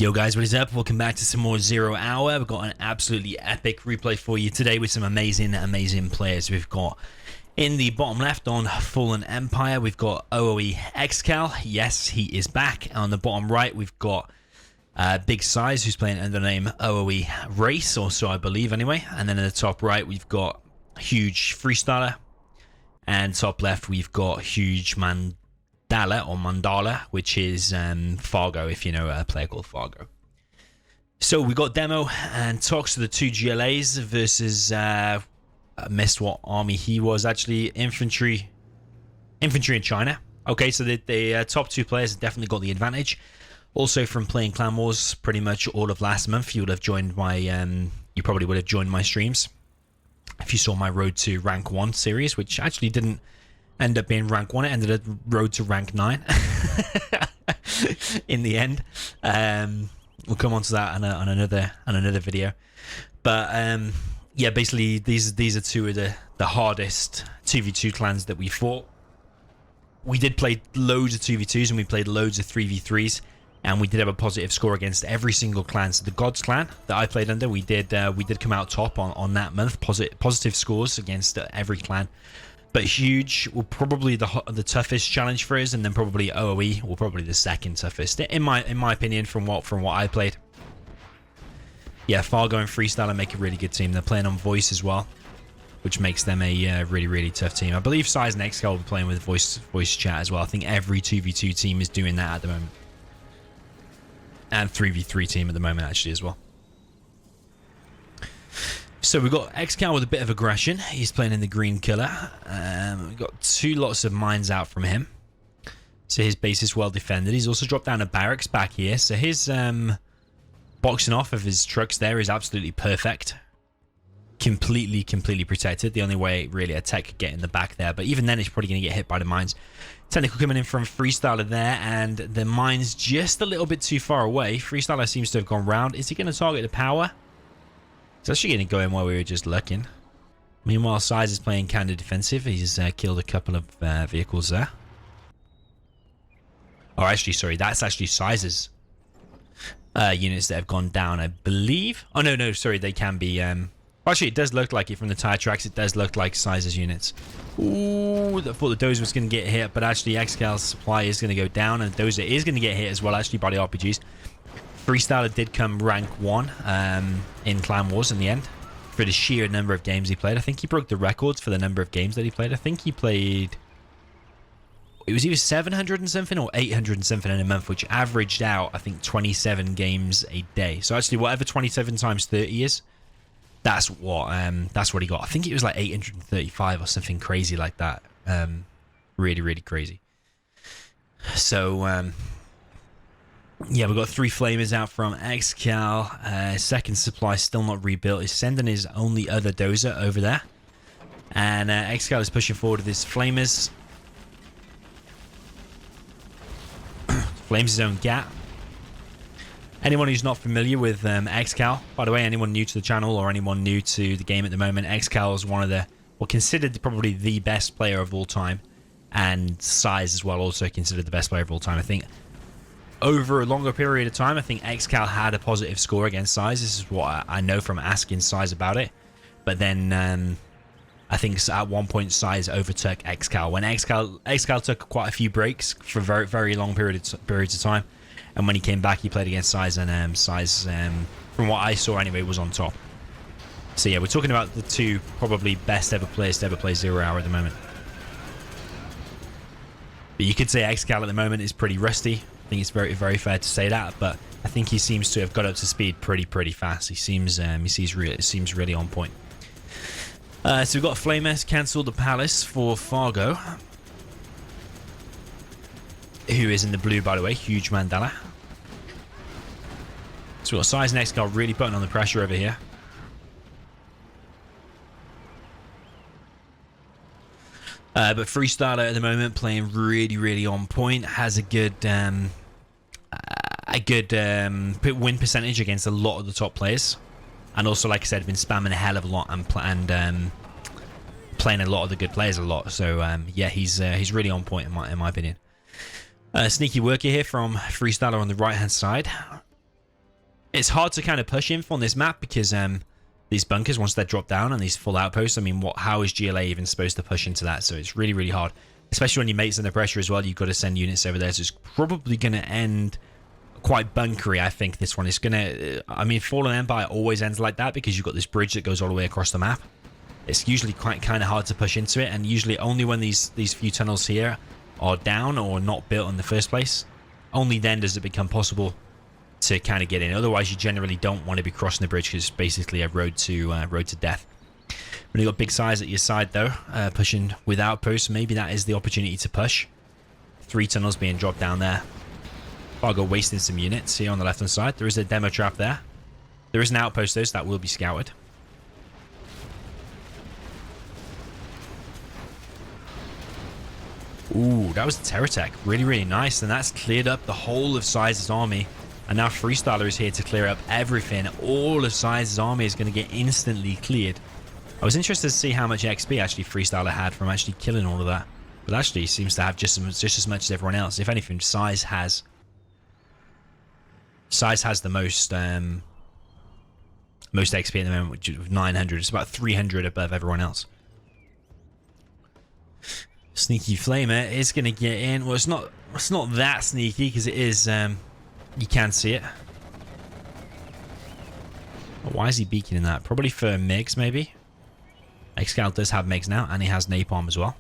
Yo guys, what is up? Welcome back to some more Zero Hour. We've got an absolutely epic replay for you today with some amazing players. We've got in the bottom left on Fallen Empire, we've got OOE Excal. Yes, he is back. On the bottom right, we've got Big Size, who's playing under the name OOE Race, or so I believe anyway. And then in the top right, we've got Huge Freestyler. And top left, we've got Huge Mandala, which is Fargo, if you know a player called Fargo. So we got demo and talks to the two GLAs versus I missed what army he was actually. Infantry in China. Okay, so the top two players have definitely got the advantage. Also, from playing Clanwars pretty much all of last month, you would have joined my you probably would have joined my streams if you saw my Road to Rank 1 series, which actually didn't end up being rank 1. It ended up Road to Rank 9 in the end. We'll come on to that on another video. But yeah, basically these are two of the hardest 2v2 clans that we fought. We did play loads of 2v2s and we played loads of 3v3s, and we did have a positive score against every single clan. So the Gods clan that I played under, we did come out top on that month. Positive scores against every clan. But Huge will probably the toughest challenge for us, and then probably OOE will probably the second toughest in my opinion from what I played. Yeah, Fargo and Freestyler make a really good team. They're playing on voice as well, which makes them a really tough team. I believe Size and Excal will be playing with voice chat as well. I think every 2v2 team is doing that at the moment, and 3v3 team at the moment actually as well. So we've got Excal with a bit of aggression. He's playing in the Green Killer. We've got two lots of mines out from him. So his base is well defended. He's also dropped down a barracks back here. So his boxing off of his trucks there is absolutely perfect. Completely protected. The only way really a tech could get in the back there. But even then, he's probably going to get hit by the mines. Technical coming in from Freestyler there. And the mine's just a little bit too far away. Freestyler seems to have gone round. Is he going to target the power? It's actually going to go in while we were just looking. Meanwhile, Size is playing counter defensive. He's killed a couple of vehicles there. Oh, actually, sorry. That's actually Size's units that have gone down, I believe. Oh, no, sorry. They can be... Actually, it does look like it from the tire tracks. It does look like Size's units. Ooh, I thought the Dozer was going to get hit, but actually Excal's supply is going to go down, and Dozer is going to get hit as well, actually, by the RPGs. Freestyler did come rank 1 in Clanwars in the end for the sheer number of games he played. I think he broke the records for the number of games that he played. I think he played... It was either 700 and something or 800 and something in a month, which averaged out, I think, 27 games a day. So actually, whatever 27 times 30 is, that's what he got. I think it was like 835 or something crazy like that. Really crazy. So... yeah, we've got 3 flamers out from Excal. Second supply still not rebuilt. He's sending his only other dozer over there. And Excal is pushing forward with his flamers. Flames his own gap. Anyone who's not familiar with Excal, by the way, anyone new to the channel or anyone new to the game at the moment, Excal is one of the, well, considered probably the best player of all time. And Size as well, also considered the best player of all time. I think over a longer period of time, I think Excal had a positive score against Size. This is what I know from asking Size about it. But then I think at one point Size overtook Excal. When Excal took quite a few breaks for very long periods of time. And when he came back, he played against Size, and Size, from what I saw anyway, was on top. So yeah, we're talking about the two probably best ever players to ever play Zero Hour at the moment. But you could say Excal at the moment is pretty rusty. I think it's very fair to say that, but I think he seems to have got up to speed pretty fast. He seems really on point. So we've got Flamers cancel the palace for Fargo, who is in the blue, by the way. Huge Mandala. So we've got Size and Excal really putting on the pressure over here. But Freestyler at the moment playing really on point. Has a good win percentage against a lot of the top players, and also, like I said, been spamming a hell of a lot and playing a lot of the good players a lot. So yeah, he's really on point in my opinion. Sneaky worker here from Freestyler on the right hand side. It's hard to kind of push in on this map because these bunkers, once they're dropped down and these full outposts, I mean, how is GLA even supposed to push into that? So it's really, really hard, especially when your mate's under pressure as well. You've got to send units over there. So it's probably going to end quite bunkery, I think. This one is going to, I mean, Fallen Empire always ends like that because you've got this bridge that goes all the way across the map. It's usually quite kind of hard to push into it, and usually only when these few tunnels here are down or not built in the first place, only then does it become possible to kind of get in. Otherwise, you generally don't want to be crossing the bridge because it's basically a road to death. When you've got big size at your side, though, pushing with outposts, maybe that is the opportunity to push. 3 tunnels being dropped down there. Fargo wasting some units here on the left-hand side. There is a demo trap there. There is an outpost, though, so that will be scouted. Ooh, that was a terror tech. Really, really nice. And that's cleared up the whole of Size's army. And now Freestyler is here to clear up everything. All of Size's army is going to get instantly cleared. I was interested to see how much XP actually Freestyler had from actually killing all of that. But actually, he seems to have just as much as everyone else. If anything, Size has the most XP at the moment, which is 900. It's about 300 above everyone else. Sneaky Flamer is going to get in. Well, it's not that sneaky because it is. You can see it. But why is he beaconing that? Probably for MiGs, maybe. Excal does have MiGs now, and he has Napalm as well.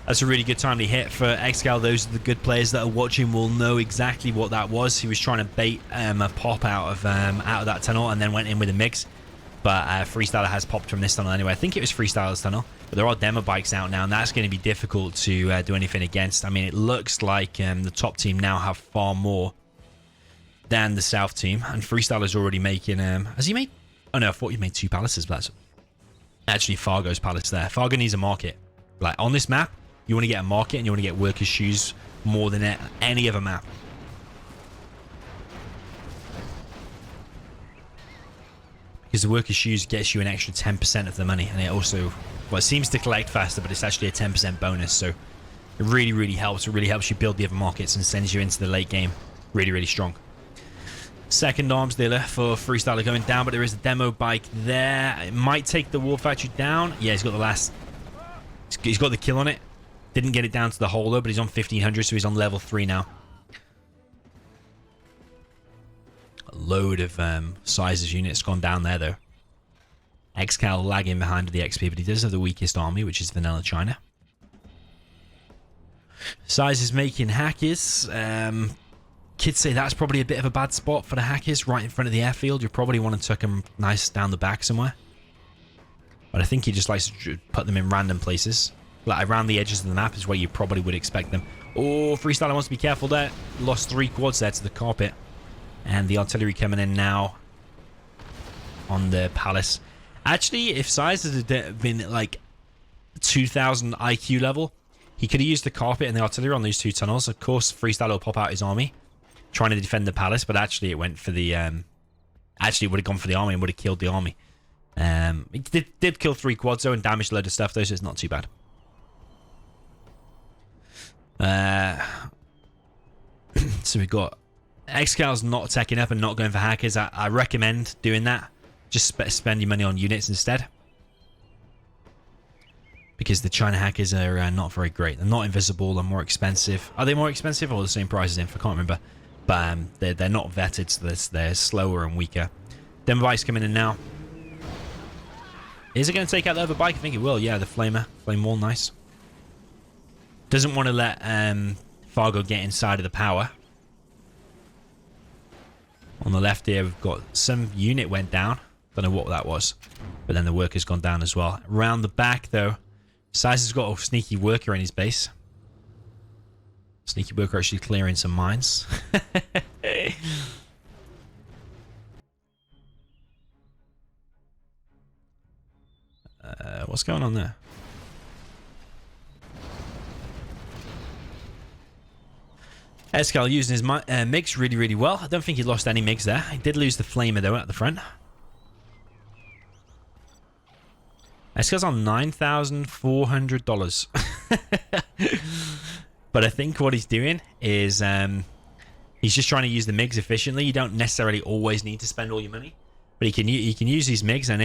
That's a really good timely hit for Excal. Those are the good players that are watching will know exactly what that was. He was trying to bait a pop out of that tunnel and then went in with a MiGs. But Freestyler has popped from this tunnel anyway. I think it was Freestyler's tunnel. But there are demo bikes out now, and that's going to be difficult to do anything against. I mean, it looks like the top team now have far more than the south team. And Freestyler's already making... has he made... Oh, no, I thought he made 2 palaces, but that's actually Fargo's palace there. Fargo needs a market. Like, on this map, you want to get a market and you want to get workers' shoes more than any other map. Because the workers' shoes gets you an extra 10% of the money. And it also, well, it seems to collect faster, but it's actually a 10% bonus. So it really, really helps. It really helps you build the other markets and sends you into the late game really, really strong. Second arms dealer for Freestyler going down, but there is a demo bike there. It might take the War Factory down. Yeah, he's got the last... He's got the kill on it. Didn't get it down to the hole, though, but he's on 1500, so he's on level 3 now. A load of Sizes units gone down there, though. Excal lagging behind with the XP, but he does have the weakest army, which is Vanilla China. Size is making hackers. Kids say that's probably a bit of a bad spot for the hackers, right in front of the airfield. You probably want to tuck them nice down the back somewhere. But I think he just likes to put them in random places. Like around the edges of the map is where you probably would expect them. Oh, Freestyler wants to be careful there. Lost 3 quads there to the carpet. And the artillery coming in now on the palace. Actually, if Size had been at like 2000 IQ level, he could have used the carpet and the artillery on these 2 tunnels. Of course, Freestyler will pop out his army, trying to defend the palace, but actually it went for the... actually, it would have gone for the army and would have killed the army. It did kill 3 quads, though, and damaged a load of stuff, though, so it's not too bad. So we've got Excal's not attacking up and not going for hackers. I recommend doing that. Just spend your money on units instead. Because the China hackers are not very great. They're not invisible. They're more expensive. Are they more expensive or the same price as Inf? I can't remember. But they're not vetted, so they're slower and weaker. Demo bike's coming in now. Is it going to take out the other bike? I think it will. Yeah, the Flamer. Flame wall, nice. Doesn't want to let Fargo get inside of the power. On the left here, we've got some unit went down. Don't know what that was. But then the worker's gone down as well. Around the back, though, Size has got a sneaky worker in his base. Sneaky worker actually clearing some mines. What's going on there? Excal using his MiGs really, really well. I don't think he lost any MiGs there. He did lose the Flamer, though, at the front. Excal's on $9,400. But I think what he's doing is he's just trying to use the MiGs efficiently. You don't necessarily always need to spend all your money, but he can use these MiGs, and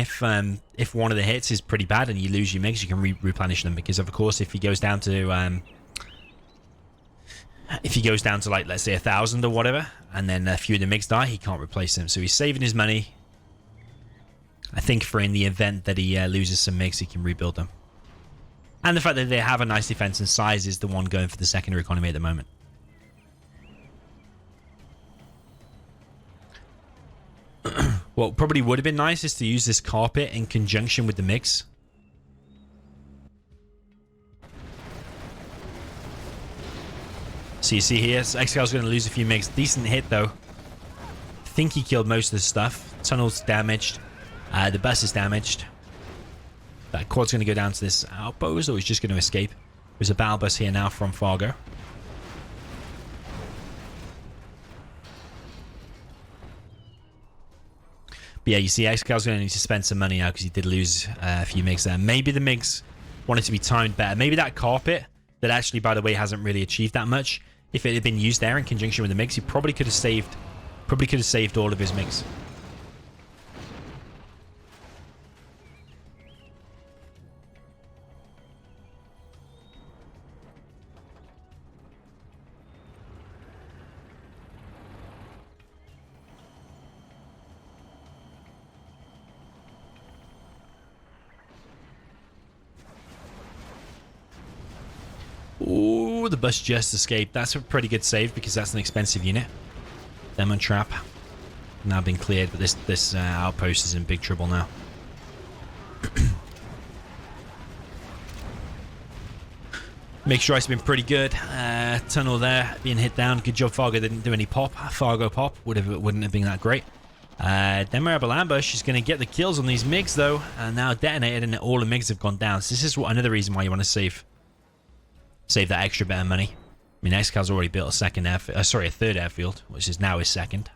if one of the hits is pretty bad and you lose your MiGs, you can replenish them, because of course if he goes down to like, let's say 1,000 or whatever, and then a few of the MiGs die, he can't replace them. So he's saving his money, I think, for in the event that he loses some MiGs, he can rebuild them. And the fact that they have a nice defense, and size is the one going for the secondary economy at the moment. What probably would have been nice is to use this carpet in conjunction with the MiGs. So you see here, Excal's going to lose a few MiGs. Decent hit though. I think he killed most of the stuff. Tunnel's damaged. The bus is damaged. That quad's going to go down to this outpost, or he's just going to escape. There's a battle bus here now from Fargo. But yeah, you see Excal's going to need to spend some money now because he did lose a few MiGs there. Maybe the MiGs wanted to be timed better. Maybe that carpet, that actually, by the way, hasn't really achieved that much. If it had been used there in conjunction with the MiGs, he probably could have saved all of his MiGs. Ooh, the bus just escaped. That's a pretty good save because that's an expensive unit. Demon trap now been cleared, but this outpost is in big trouble now. Make sure it's been pretty good. Tunnel there being hit down. Good job, Fargo didn't do any pop. Fargo pop wouldn't have been that great. Demorable ambush is going to get the kills on these MiGs though, and now detonated, and all the MiGs have gone down. So this is another reason why you want to save that extra bit of money. I mean, Excal's already built a third airfield, which is now his second.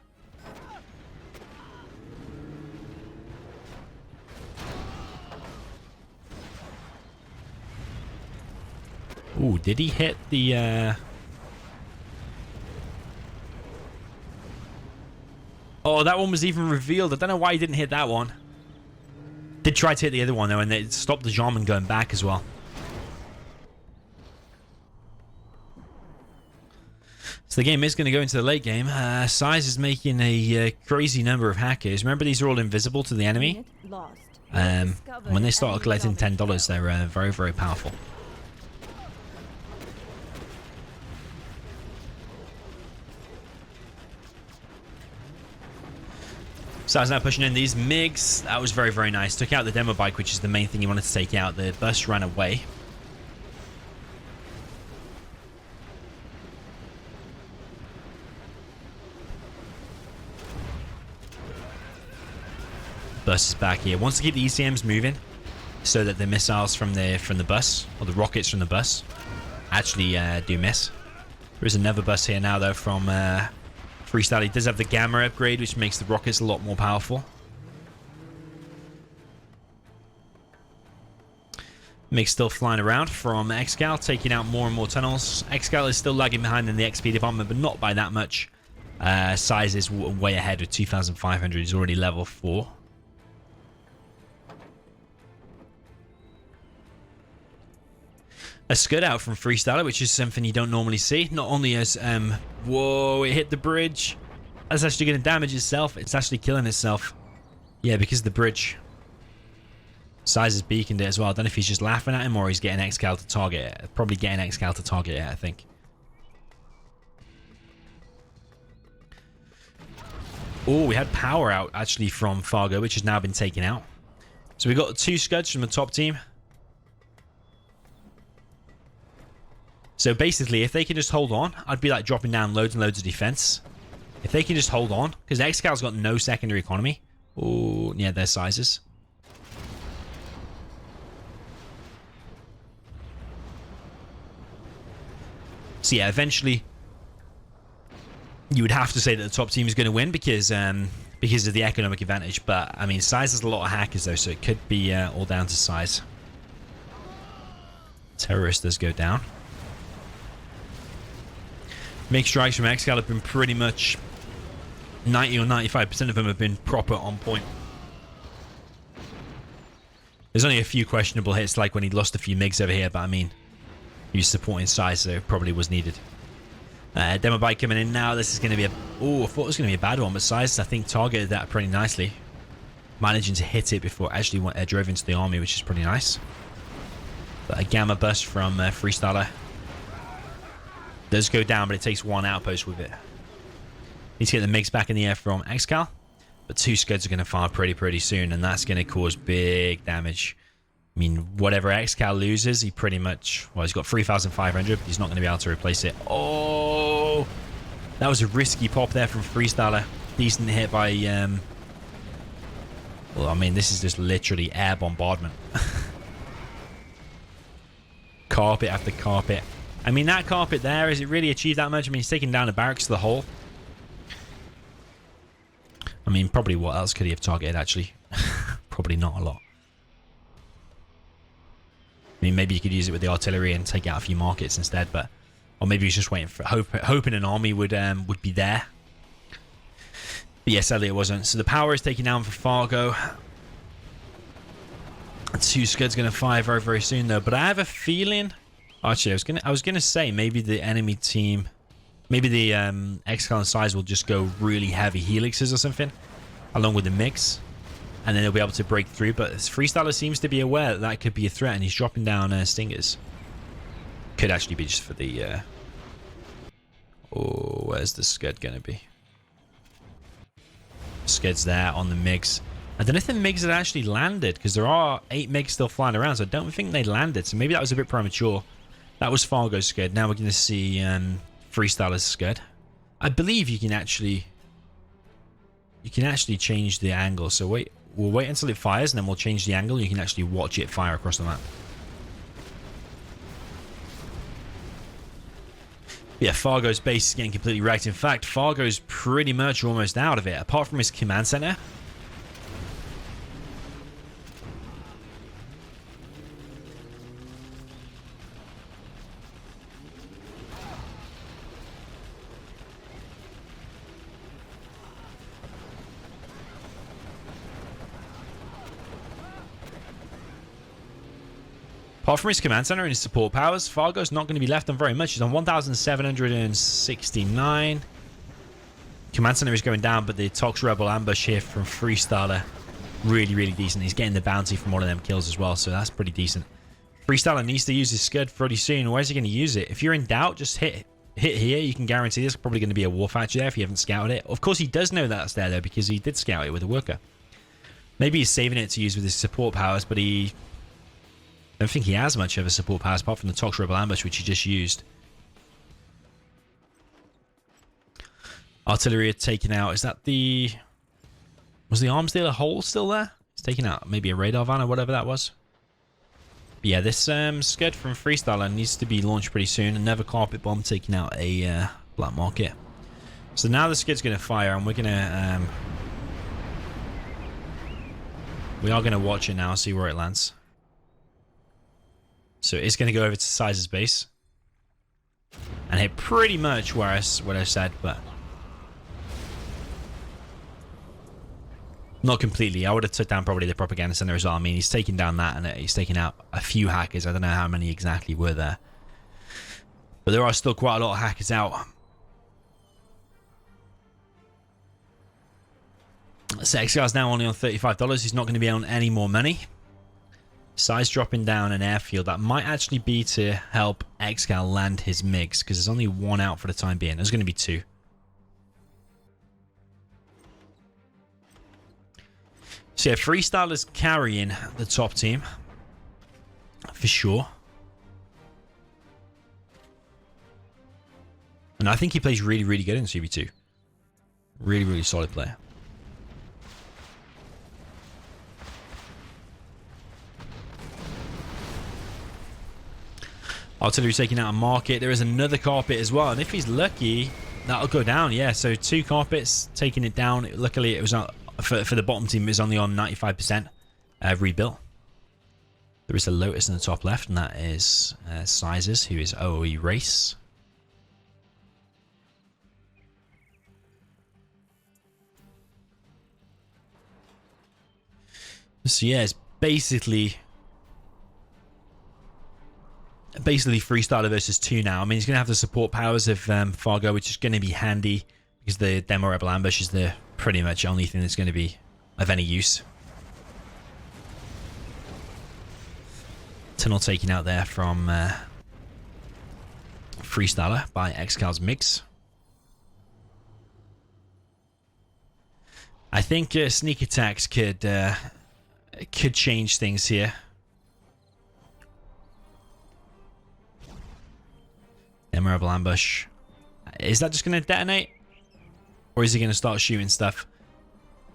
Ooh, did he hit the Oh, that one was even revealed. I don't know why he didn't hit that one. Did try to hit the other one though, and it stopped the Jarman going back as well. So the game is going to go into the late game. Size is making a crazy number of hackers. Remember, these are all invisible to the enemy. When they start collecting $10, they're very, very powerful. So I was now pushing in these MiGs. That was very, very nice. Took out the demo bike, which is the main thing you wanted to take out. The bus ran away. Bus is back here. Wants to keep the ECMs moving so that the missiles from the bus, or the rockets from the bus, actually do miss. There is another bus here now though from Freestyler. He does have the gamma upgrade, which makes the rockets a lot more powerful. MiG's still flying around from Excal, taking out more and more tunnels. Excal is still lagging behind in the XP department, but not by that much. Size is way ahead with 2,500. He's already level 4. A scud out from Freestyler, which is something you don't normally see. Not only as whoa, it hit the bridge. That's actually going to damage itself. It's actually killing itself. Yeah, because of the bridge. Size has beaconed it as well. I don't know if he's just laughing at him or he's getting Excal to target it. Probably getting Excal to target it, I think. Oh, we had power out actually from Fargo, which has now been taken out. So we got 2 scuds from the top team. So basically, if they can just hold on, I'd be like dropping down loads and loads of defense. If they can just hold on, because Excal's got no secondary economy. Oh, yeah, their sizes. So yeah, eventually, you would have to say that the top team is going to win because because of the economic advantage. But I mean, size has a lot of hackers though, so it could be all down to size. Terrorist does go down. Mixed strikes from Excal have been pretty much 90 or 95% of them have been proper on point. There's only a few questionable hits, like when he lost a few MiGs over here, but I mean, he was supporting size, so it probably was needed. Demo bike coming in now. This is going to be a... Oh, I thought it was going to be a bad one, but size, I think, targeted that pretty nicely. Managing to hit it before it actually drove into the army, which is pretty nice. But a gamma burst from Freestyler. Does go down, but it takes one outpost with it. Need to get the MiGs back in the air from Excal. But 2 scuds are going to fire pretty soon, and that's going to cause big damage. I mean, whatever Excal loses, he pretty much... Well, he's got 3,500, but he's not going to be able to replace it. Oh! That was a risky pop there from Freestyler. Decent hit by... Well, I mean, this is just literally air bombardment. Carpet after carpet. I mean, that carpet there, has it really achieved that much? I mean, he's taking down the barracks to the hole. I mean, probably what else could he have targeted, actually? Probably not a lot. I mean, maybe you could use it with the artillery and take out a few markets instead, but... Or maybe he's just waiting for... hoping an army would be there. But yeah, sadly it wasn't. So the power is taken down for Fargo. 2 scuds going to fire very soon, though. But I have a feeling... Actually, I was gonna say maybe the enemy team... Maybe the Excal and size will just go really heavy helixes or something. Along with the MiGs. And then they'll be able to break through. But Freestyler seems to be aware that that could be a threat, and he's dropping down stingers. Could actually be just for the... Oh, where's the scud going to be? Scud's there on the MiGs. I don't know if the MiGs had actually landed, because there are 8 MiGs still flying around, so I don't think they landed. So maybe that was a bit premature. That was Fargo's scud. Now we're going to see Freestyler's scud. I believe you can actually... change the angle. So we'll wait until it fires, and then we'll change the angle. You can actually watch it fire across the map. Yeah, Fargo's base is getting completely wrecked. In fact, Fargo's pretty much almost out of it, apart from his command center. Apart from his command center and his support powers, Fargo's not going to be left on very much. He's on 1,769. Command center is going down, but the Tox Rebel ambush here from Freestyler, really decent. He's getting the bounty from one of them kills as well, so that's pretty decent. Freestyler needs to use his scud pretty soon. Where's he going to use it? If you're in doubt, just hit here. You can guarantee there's probably going to be a war factory there if you haven't scouted it. Of course, he does know that's there, though, because he did scout it with a worker. Maybe he's saving it to use with his support powers, but I don't think he has much of a support powers apart from the Tox Rebel ambush, which he just used. Artillery had taken out. Is that the... Was the arms dealer hole still there? It's taken out maybe a radar van or whatever that was. But yeah, this scud from Freestyler needs to be launched pretty soon. Another carpet bomb taking out a black market. So now the scud's going to fire, and we're going to... we are going to watch it now, see where it lands. So it's going to go over to Size's base and hit pretty much where I said, but not completely. I would have took down probably the propaganda center as well. I mean, he's taking down that, and he's taking out a few hackers. I don't know how many exactly were there, but there are still quite a lot of hackers out. So Excal's now only on $35. He's not going to be on any more money. Size dropping down an airfield. That might actually be to help Excal land his MiGs, because there's only one out for the time being. There's going to be 2. So yeah, Freestyler's carrying the top team. For sure. And I think he plays really good in CB2. Really solid player. Artillery taking out a market. There is another carpet as well. And if he's lucky, That'll go down, yeah. So 2 carpets taking it down. Luckily, it was for the bottom team. It was only on 95% rebuilt. There is a Lotus in the top left, and that is Sizes, who is OOE race. So yeah, it's basically Freestyler versus 2 now. I mean, he's going to have the support powers of Fargo, which is going to be handy because the Demo Rebel Ambush is the pretty much only thing that's going to be of any use. Tunnel taken out there from Freestyler by Excal's Mix. I think sneak attacks could change things here. Memorable ambush. Is that just going to detonate? Or is he going to start shooting stuff?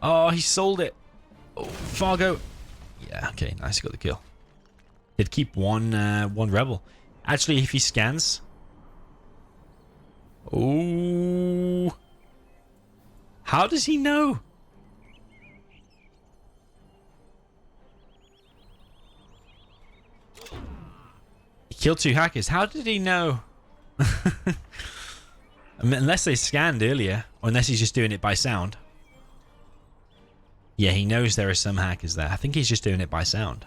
Oh, he sold it. Oh, Fargo. Yeah, okay, nice. He got the kill. Did keep one rebel. Actually, if he scans. Oh. How does he know? He killed 2 hackers. How did he know? I mean, unless they scanned earlier, or unless he's just doing it by sound. Yeah, he knows there are some hackers there. I think he's just doing it by sound.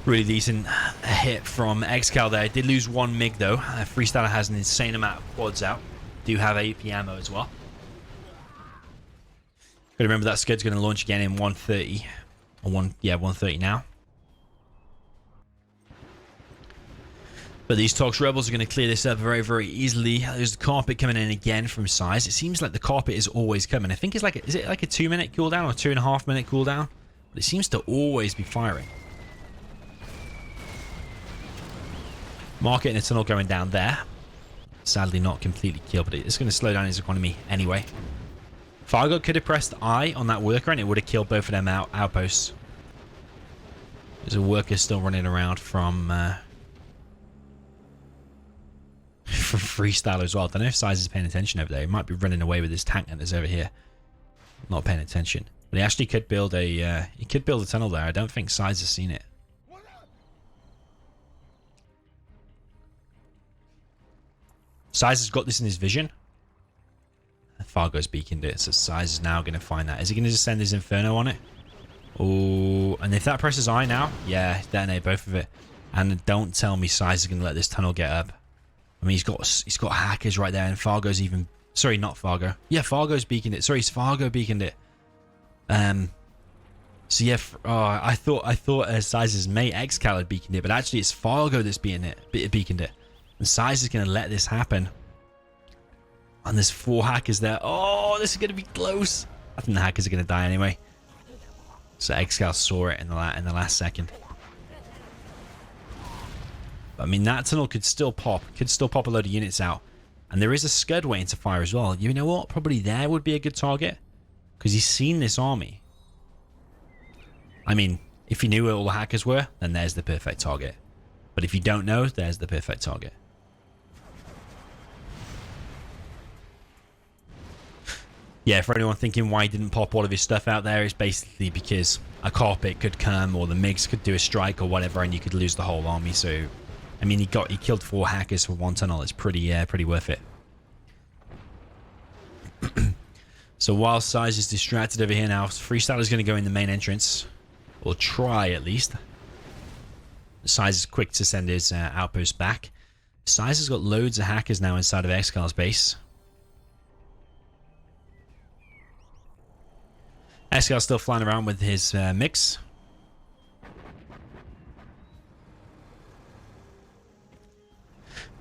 Really decent hit from Excal there. Did lose 1 MiG though. Freestyler has an insane amount of quads out. Do have AP ammo as well. Gotta remember that Scud's going to launch again in 130. Or 130 now. But these Tox Rebels are going to clear this up very, very easily. There's the carpet coming in again from Size. It seems like the carpet is always coming. I think it's like, is it like a 2-minute cooldown or 2.5 minute cooldown? But it seems to always be firing. Market in a tunnel going down there. Sadly not completely killed, but it's going to slow down his economy anyway. Fargo could have pressed I on that worker and it would have killed both of them outposts. There's a worker still running around from Freestyler as well. I don't know if Size is paying attention over there. He might be running away with his tank hunters over here. Not paying attention. But he actually could build a tunnel there. I don't think Size has seen it. Size has got this in his vision. Fargo's beaconed it, so Size is now going to find that. Is he going to just send his Inferno on it? Oh, and if that presses I now, yeah, detonate both of it. And don't tell me Size is going to let this tunnel get up. I mean, he's got hackers right there, and Fargo's even... Sorry, not Fargo. Yeah, Fargo's beaconed it. Sorry, it's Fargo beaconed it. So yeah, I thought Size's mate Excal had beaconed it, but actually it's Fargo that's beaconed it. And Size is going to let this happen. And there's 4 hackers there. Oh, this is going to be close. I think the hackers are going to die anyway. So Excal saw it in the last second. But, I mean, that tunnel could still pop. Could still pop a load of units out. And there is a Scud waiting to fire as well. You know what? Probably there would be a good target. Because he's seen this army. I mean, if you knew where all the hackers were, then there's the perfect target. But if you don't know, there's the perfect target. Yeah, for anyone thinking why he didn't pop all of his stuff out there, it's basically because a carpet could come or the MiGs could do a strike or whatever and you could lose the whole army. So, I mean, he killed 4 hackers for 1 tunnel. It's pretty worth it. So while Size is distracted over here now, Freestyler's going to go in the main entrance. Or try, at least. Size is quick to send his outpost back. Size has got loads of hackers now inside of Excal's base. Excal still flying around with his mix.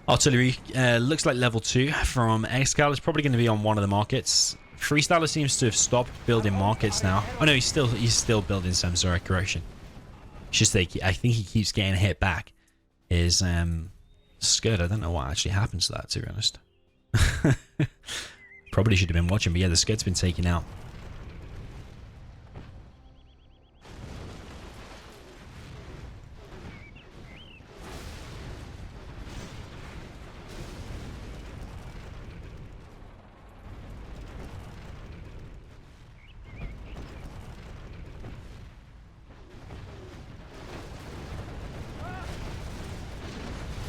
Artillery looks like level 2 from Excal. It's probably going to be on one of the markets. Freestyler seems to have stopped building markets now. Oh no, he's still building some. Sorry, correction. It's just like I think he keeps getting hit back. His Scud. I don't know what actually happens to that, to be honest. Probably should have been watching, but yeah, the skid's been taken out.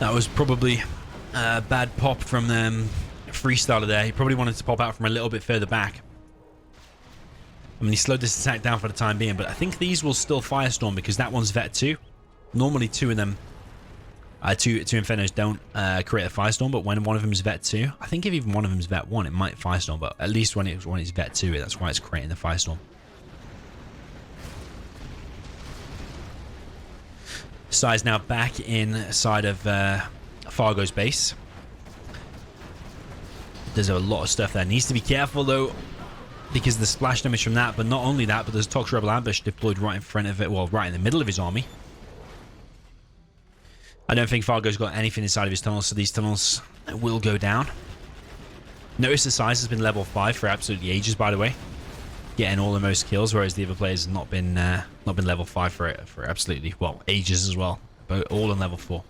That was probably a bad pop from Freestyler there. He probably wanted to pop out from a little bit further back. I mean, he slowed this attack down for the time being, but I think these will still Firestorm because that one's Vet 2. Normally two of them, two Infernos don't create a Firestorm, but when one of them is Vet 2, I think if even one of them is Vet 1, it might Firestorm, but at least when it's Vet 2, that's why it's creating the Firestorm. Sai's now back inside of Fargo's base. There's a lot of stuff there. Needs to be careful though, because of the splash damage from that. But not only that, but there's Tox Rebel Ambush deployed right in front of it. Well, right in the middle of his army. I don't think Fargo's got anything inside of his tunnels, so these tunnels will go down. Notice the size has been level 5 for absolutely ages, by the way. Getting all the most kills, whereas the other players have not been level 5 for absolutely, well, ages as well. But all on level 4.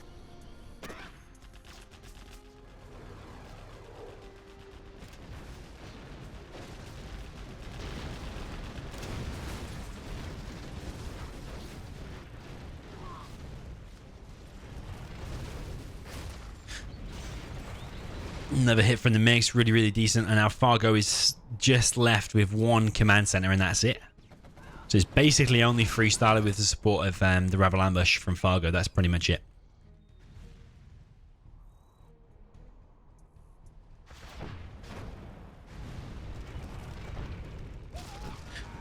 Another hit from the mix, really, really decent. And now Fargo is just left with one command center, and that's it. So it's basically only Freestyler with the support of the Rebel Ambush from Fargo. That's pretty much it.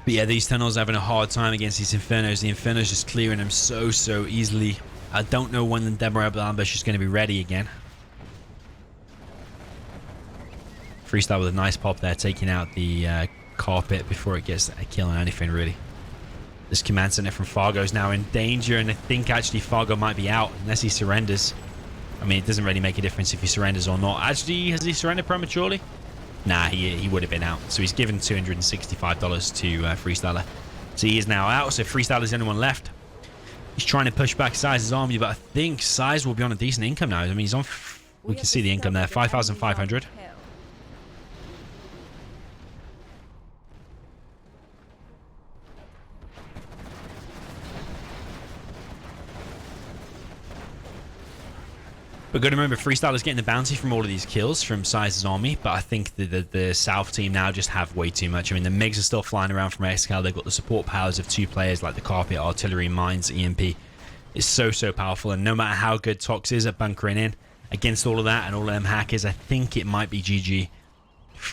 But yeah, these tunnels are having a hard time against these Infernos. The Infernos just clearing them so easily. I don't know when the Rebel Ambush is going to be ready again. Freestyle with a nice pop there, taking out the carpet before it gets a kill on anything, really. This command center from Fargo is now in danger, and I think actually Fargo might be out unless he surrenders. I mean, it doesn't really make a difference if he surrenders or not. Actually, has he surrendered prematurely? Nah, he would have been out. So he's given $265 to Freestyler. So he is now out, so Freestyler's the only one left. He's trying to push back Size's army, but I think Size will be on a decent income now. I mean, he's on... We can see the income there, 5,500. But got to remember, Freestyler's getting the bounty from all of these kills from Size's army, but I think the South team now just have way too much. I mean, the MiGs are still flying around from Excal. They've got the support powers of 2 players like the Carpet, Artillery, Mines, EMP. It's so powerful, and no matter how good Tox is at bunkering in against all of that and all of them hackers, I think it might be GG.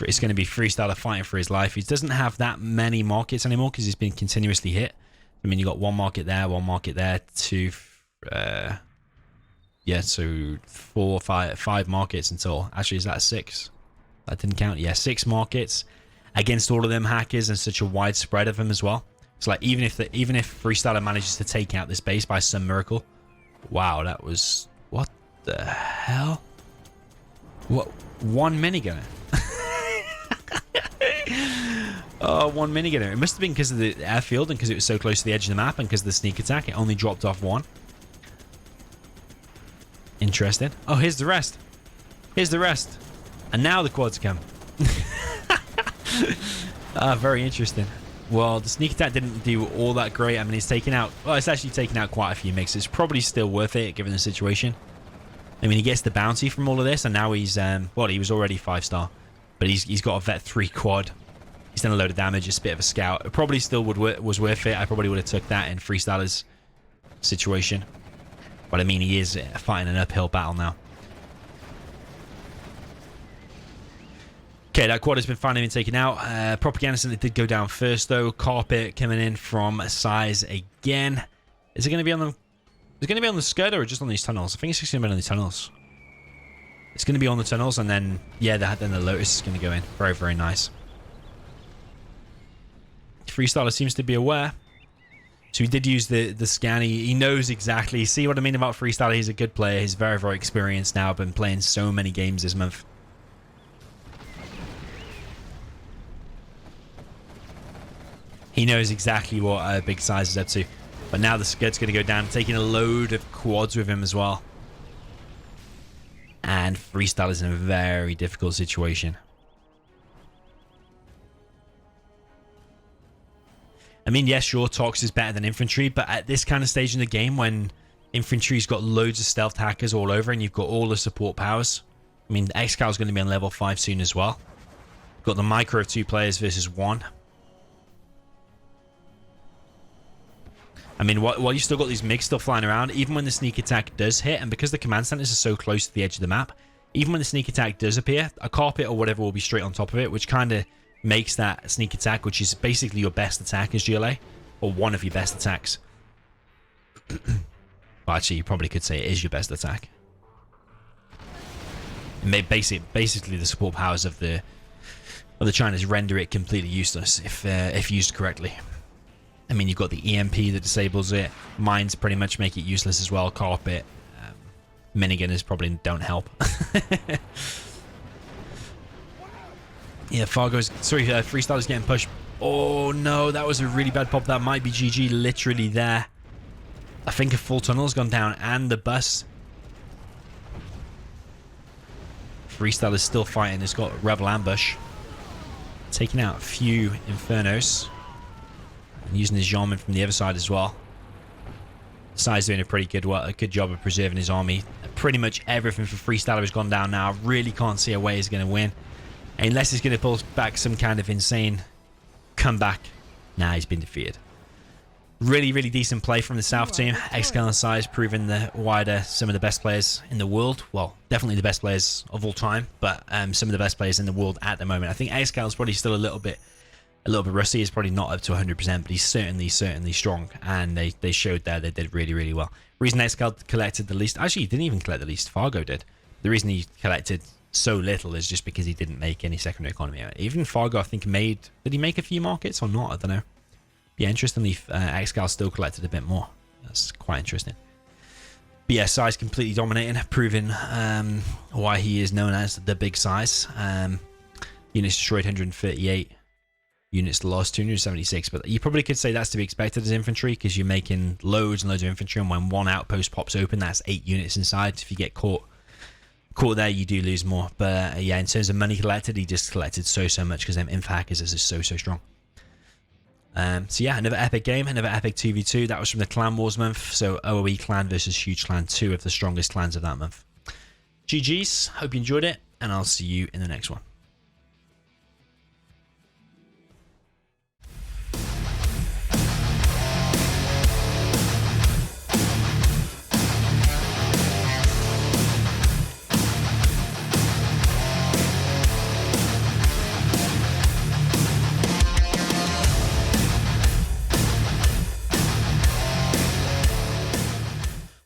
It's going to be Freestyler fighting for his life. He doesn't have that many markets anymore because he's been continuously hit. I mean, you got 1 market there, 2... yeah, so 4, 5 markets until... Actually, is that 6? That didn't count. Yeah, 6 markets against all of them hackers and such a wide spread of them as well. It's like, even if Freestyler manages to take out this base by some miracle... Wow, that was... What the hell? What? 1 minigunner? Oh, 1 minigunner. It must have been because of the airfield and because it was so close to the edge of the map and because of the sneak attack. It only dropped off 1. Interesting. Oh, here's the rest. Here's the rest. And now the quads come. Very interesting. Well, the sneak attack didn't do all that great. I mean, it's taken out... Well, it's actually taken out quite a few MiGs. It's probably still worth it, given the situation. I mean, he gets the bounty from all of this, and now he's... well, he was already 5-star. But he's got a Vet 3 quad. He's done a load of damage. It's a bit of a scout. It probably still was worth it. I probably would have took that in Freestyler's situation. But I mean, he is fighting an uphill battle now. Okay, that quad has been finally taken out. Propaganda Center did go down first, though. Carpet coming in from Size again. Is it going to be on the... Is it going to be on the Scud or just on these tunnels? I think it's just going to be on the tunnels. It's going to be on the tunnels, and then... Yeah, then the Lotus is going to go in. Very, very nice. Freestyler seems to be aware. So he did use the scan. He knows exactly. See what I mean about Freestyler? He's a good player. He's very, very experienced now. Been playing so many games this month. He knows exactly what Big Size is up to. But now the Scud's going to go down, taking a load of quads with him as well. And Freestyler's in a very difficult situation. I mean, yes, sure, Tox is better than Infantry, but at this kind of stage in the game, when Infantry's got loads of stealth hackers all over and you've got all the support powers, I mean, Excal's going to be on level 5 soon as well. Got the micro of 2 players versus 1. I mean, while you still got these MiGs still flying around, even when the sneak attack does hit, and because the command centers are so close to the edge of the map, even when the sneak attack does appear, a carpet or whatever will be straight on top of it, which kind of makes that sneak attack, which is basically your best attack as GLA, or one of your best attacks. Well, actually, you probably could say it is your best attack. Basically, the support powers of the Chinese render it completely useless if used correctly. I mean, you've got the EMP that disables it. Mines pretty much make it useless as well. Carpet. Minigunners probably don't help. Yeah, Freestyler's getting pushed. Oh, no, that was a really bad pop. That might be GG literally there. I think a full tunnel's gone down and the bus. Freestyler's still fighting. It's got Rebel Ambush. Taking out a few Infernos. And using his Jarman from the other side as well. Sai's doing a pretty good job of preserving his army. Pretty much everything for Freestyler has gone down now. I really can't see a way he's going to win. Unless he's going to pull back some kind of insane comeback. Nah, he's been defeated. Really, really decent play from the South team. Excal and Sai has proven that wider some of the best players in the world. Well, definitely the best players of all time, but some of the best players in the world at the moment. I think Excal is probably still a little bit rusty. He's probably not up to 100%, but he's certainly strong. And they showed there they did really, really well. The reason Excal collected the least, actually, he didn't even collect the least. Fargo did. The reason he collected so little is just because he didn't make any secondary economy. Even Fargo, I think, did he make a few markets or not? I don't know. Yeah, interestingly, Excal still collected a bit more. That's quite interesting. But yeah, Sai's completely dominating, proving why he is known as the big Sais. Units destroyed 138. Units lost 276. But you probably could say that's to be expected as infantry because you're making loads and loads of infantry. And when one outpost pops open, that's 8 units inside. If you get caught there, you do lose more. But yeah, in terms of money collected, he just collected so much because them inf hackers is just so strong. So yeah, another epic game, another epic 2v2. That was from the Clanwars month. So OOE clan versus Huge Clan, 2 of the strongest clans of that month. GG's, hope you enjoyed it, and I'll see you in the next one.